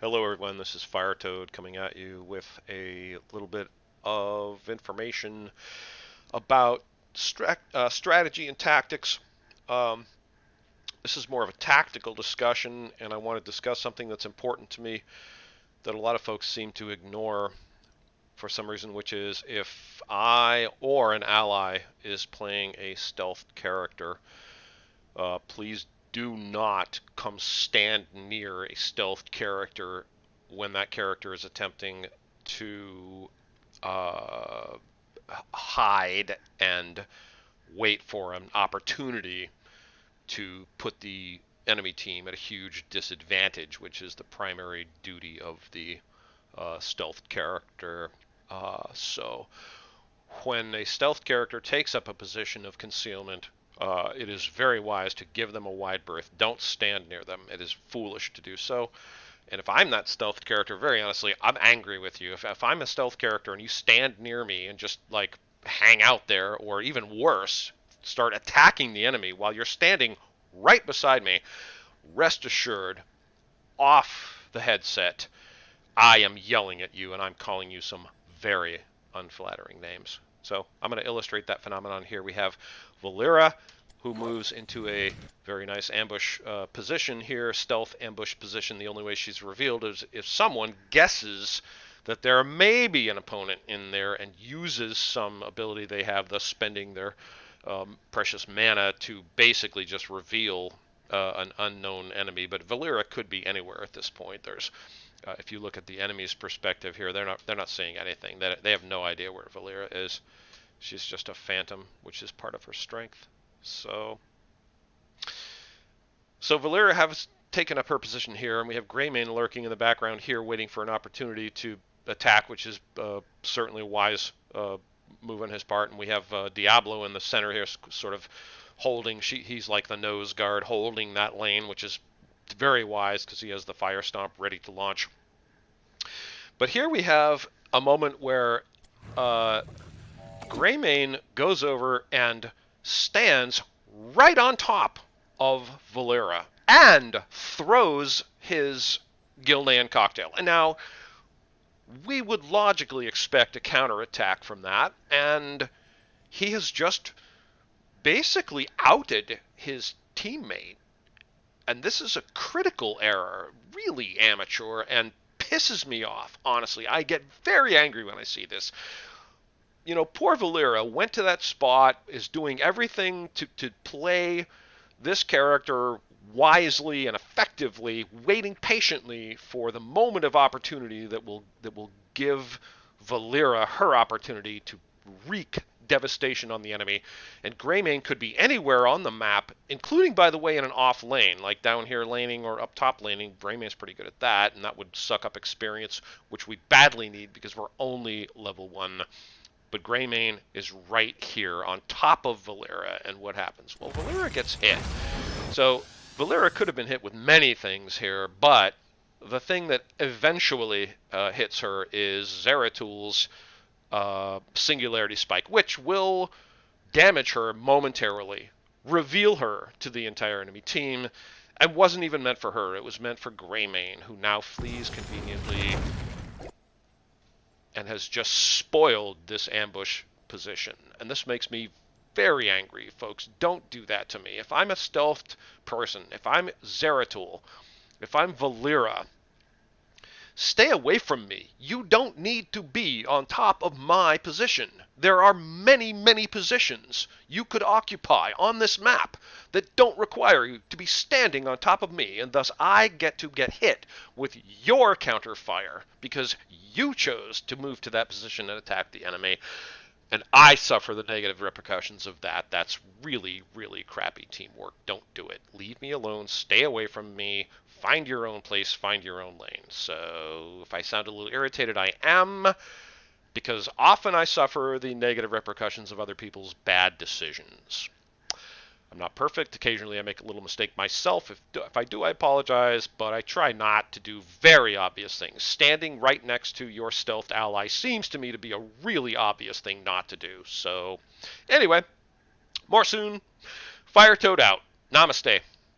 Hello, everyone. This is Firetoad coming at you with a little bit of information about strategy and tactics. Um, this is more of a tactical discussion, and I want to discuss something that's important to me that a lot of folks seem to ignore for some reason, which is if I or an ally is playing a stealth character, please do not come stand near a stealth character when that character is attempting to uh, hide and wait for an opportunity to put the enemy team at a huge disadvantage, which is the primary duty of the stealth character. So when a stealth character takes up a position of concealment, it is very wise to give them a wide berth. Don't stand near them. It is foolish to do so. And if I'm that stealth character, very honestly, I'm angry with you. If I'm a stealth character and you stand near me and just like hang out there, or even worse, start attacking the enemy while you're standing right beside me, rest assured, off the headset, I am yelling at you and I'm calling you some very unflattering names. So I'm going to illustrate that phenomenon here. We have Valeera, who moves into a very nice ambush position here, stealth ambush position. The only way she's revealed is if someone guesses that there may be an opponent in there and uses some ability they have, thus spending their precious mana to basically just reveal an unknown enemy. But Valeera could be anywhere at this point. There's if you look at the enemy's perspective here, they're not seeing anything. They have no idea where Valeera is. She's just a phantom, which is part of her strength. So Valeera has taken up her position here, and we have Greymane lurking in the background here, waiting for an opportunity to attack, which is certainly a wise move on his part. And we have Diablo in the center here, sort of holding. He's like the nose guard, holding that lane, which is very wise because he has the Fire Stomp ready to launch. But here we have a moment where Greymane goes over and stands right on top of Valeera and throws his Gilnean cocktail. And now we would logically expect a counterattack from that, and he has just basically outed his teammate. And this is a critical error, really amateur, and pisses me off, honestly. I get very angry when I see this. You know, poor Valeera went to that spot, is doing everything to play this character wisely and effectively, waiting patiently for the moment of opportunity that will give Valeera her opportunity to wreak devastation on the enemy. And Greymane could be anywhere on the map, including, by the way, in an off lane, like down here laning or up top laning. Greymane's pretty good at that, and that would suck up experience, which we badly need because we're only level 1. But Greymane is right here on top of Valeera, and what happens? Well, Valeera gets hit. So Valeera could have been hit with many things here, but the thing that eventually hits her is Zeratul Singularity Spike, which will damage her momentarily, reveal her to the entire enemy team, and wasn't even meant for her. It was meant for Greymane, who now flees conveniently and has just spoiled this ambush position. And this makes me very angry, folks. Don't do that to me. If I'm a stealthed person, if I'm Zeratul, if I'm Valeera, stay away from me. You don't need to be on top of my position. There are many, many positions you could occupy on this map that don't require you to be standing on top of me, and thus I get to get hit with your counterfire because you chose to move to that position and attack the enemy, and I suffer the negative repercussions of that. That's really, really crappy teamwork. Don't do it. Leave me alone. Stay away from me. Find your own place. Find your own lane. So if I sound a little irritated, I am, because often I suffer the negative repercussions of other people's bad decisions. I'm not perfect. Occasionally I make a little mistake myself. If I do, I apologize, but I try not to do very obvious things. Standing right next to your stealthed ally seems to me to be a really obvious thing not to do. So, anyway, more soon. Firetoad out. Namaste.